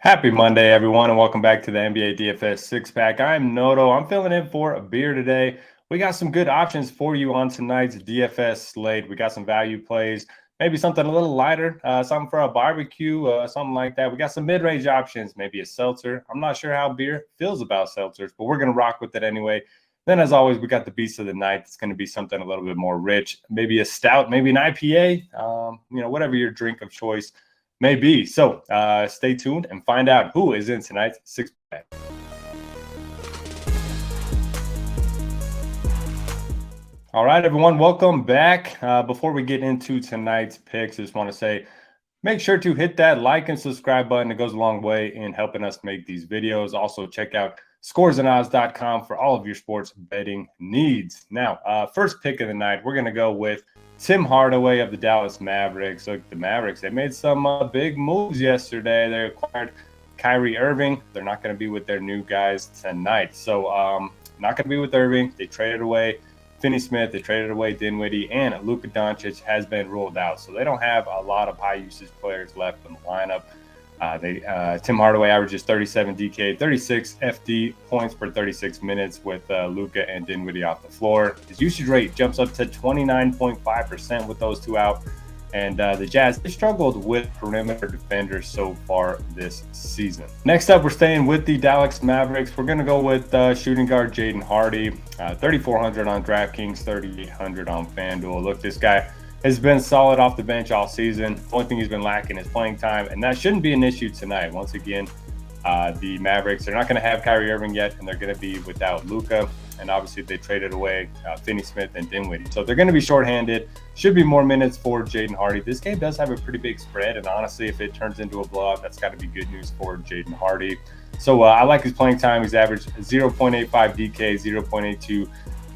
Happy Monday, everyone, and welcome back to the NBA DFS Six Pack. I'm Noto. I'm filling in for a beer today. We got some good options for you on tonight's DFS slate. We got some value plays, maybe something a little lighter, something for a barbecue, something like that. We got some mid-range options, maybe a seltzer. I'm not sure how beer feels about seltzers, but we're going to rock with it anyway. Then, as always, we got the beast of the night. It's going to be something a little bit more rich, maybe a stout, maybe an IPA, whatever your drink of choice may be. So stay tuned and find out who is in tonight's six pack. All right, everyone, welcome back. Before we get into tonight's picks, I just want to say, make sure to hit that like and subscribe button. It goes a long way in helping us make these videos. Also, check out scoresandodds.com for all of your sports betting needs. Now, first pick of the night, we're going to go with Tim Hardaway of the Dallas Mavericks. Look, the Mavericks, they made some big moves yesterday. They acquired Kyrie Irving. They're not going to be with their new guys tonight. So not going to be with Irving. They traded away Finney-Smith. They traded away Dinwiddie, and Luka Doncic has been ruled out. So they don't have a lot of high-usage players left in the lineup. Tim Hardaway averages 37 DK, 36 FD points per 36 minutes with Luka and Dinwiddie off the floor. His usage rate jumps up to 29.5% with those two out. And the Jazz, they struggled with perimeter defenders so far this season. Next up, we're staying with the Dallas Mavericks. We're going to go with shooting guard Jaden Hardy, 3,400 on DraftKings, 3,800 on FanDuel. Look, this guy has been solid off the bench all season. The only thing he's been lacking is playing time, and that shouldn't be an issue tonight. Once again, the Mavericks, they're not going to have Kyrie Irving yet, and they're going to be without Luka. And obviously, they traded away Finney-Smith and Dinwiddie. So they're going to be shorthanded. Should be more minutes for Jaden Hardy. This game does have a pretty big spread, and honestly, if it turns into a blowout, that's got to be good news for Jaden Hardy. So I like his playing time. He's averaged 0.85 DK, 0.82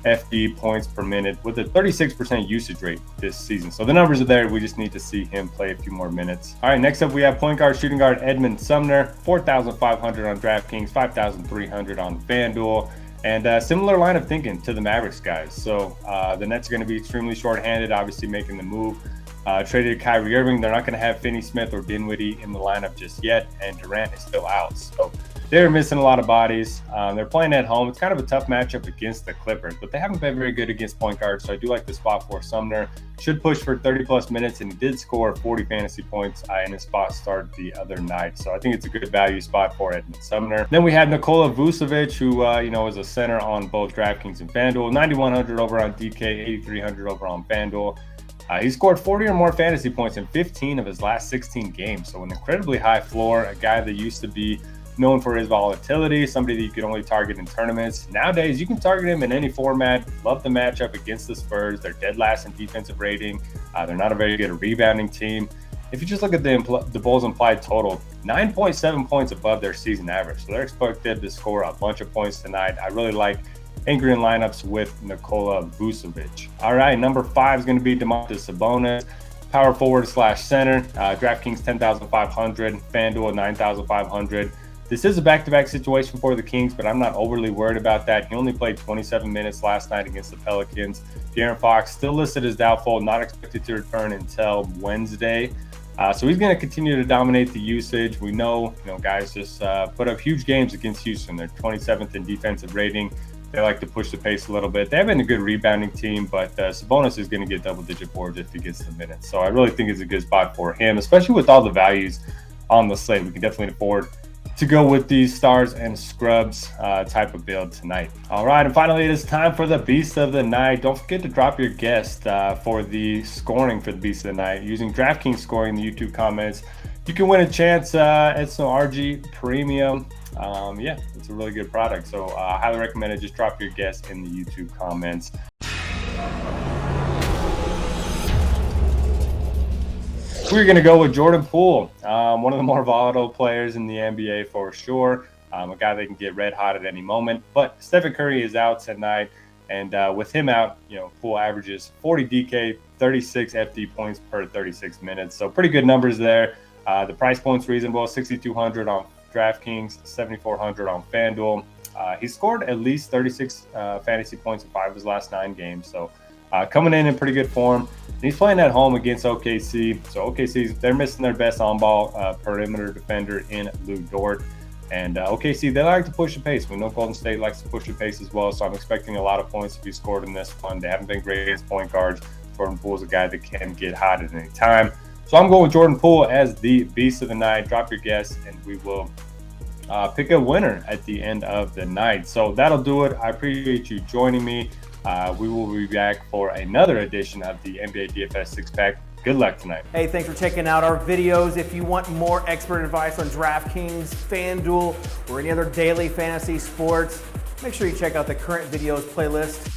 FD points per minute with a 36% usage rate this season. So the numbers are there. We just need to see him play a few more minutes. All right, next up we have point guard, shooting guard Edmund Sumner, 4,500 on DraftKings, 5,300 on FanDuel. And similar line of thinking to the Mavericks guys. So the Nets are going to be extremely shorthanded, obviously making the move. Traded Kyrie Irving. They're not going to have Finney-Smith or Dinwiddie in the lineup just yet, and Durant is still out. So they're missing a lot of bodies. They're playing at home. It's kind of a tough matchup against the Clippers, but they haven't been very good against point guards, so I do like the spot for Sumner. Should push for 30-plus minutes, and he did score 40 fantasy points in his spot start the other night. So I think it's a good value spot for Edmund Sumner. Then we have Nikola Vucevic, who is a center on both DraftKings and FanDuel. 9,100 over on DK, 8,300 over on FanDuel. He scored 40 or more fantasy points in 15 of his last 16 games. So an incredibly high floor, a guy that used to be known for his volatility, somebody that you could only target in tournaments. Nowadays, you can target him in any format. Love the matchup against the Spurs. They're dead last in defensive rating. They're not a very good rebounding team. If you just look at the Bulls' implied total, 9.7 points above their season average. So they're expected to score a bunch of points tonight. I really like anchoring lineups with Nikola Vucevic. All right, number 5 is going to be Domantas Sabonis, power forward / center. DraftKings 10,500, FanDuel 9,500. This is a back-to-back situation for the Kings, but I'm not overly worried about that. He only played 27 minutes last night against the Pelicans. De'Aaron Fox still listed as doubtful, not expected to return until Wednesday. So he's going to continue to dominate the usage. We know, guys just put up huge games against Houston. They're 27th in defensive rating. They like to push the pace a little bit. They have been a good rebounding team, but Sabonis is going to get double-digit boards if he gets the minutes. So I really think it's a good spot for him, especially with all the values on the slate. We can definitely afford to go with these stars and scrubs type of build tonight. All right, and finally, it is time for the Beast of the Night. Don't forget to drop your guest for the scoring for the Beast of the Night. Using DraftKings scoring in the YouTube comments, you can win a chance at some RG Premium. It's a really good product. So I highly recommend it. Just drop your guest in the YouTube comments. We're going to go with Jordan Poole, one of the more volatile players in the NBA for sure. A guy that can get red hot at any moment. But Stephen Curry is out tonight, and with him out, Poole averages 40 DK, 36 FD points per 36 minutes. So pretty good numbers there. The price point's reasonable, 6,200 on DraftKings, 7,400 on FanDuel. He scored at least 36 fantasy points in 5 of his last 9 games. So coming in pretty good form. He's playing at home against OKC. So they're missing their best on-ball perimeter defender in Lou Dort. And OKC, they like to push the pace. We know Golden State likes to push the pace as well. So I'm expecting a lot of points to be scored in this one. They haven't been great as point guards. Jordan Poole's a guy that can get hot at any time. So I'm going with Jordan Poole as the beast of the night. Drop your guess, and we will pick a winner at the end of the night. So that'll do it. I appreciate you joining me. We will be back for another edition of the NBA DFS six-pack. Good luck tonight. Hey, thanks for checking out our videos. If you want more expert advice on DraftKings, FanDuel, or any other daily fantasy sports, make sure you check out the current videos playlist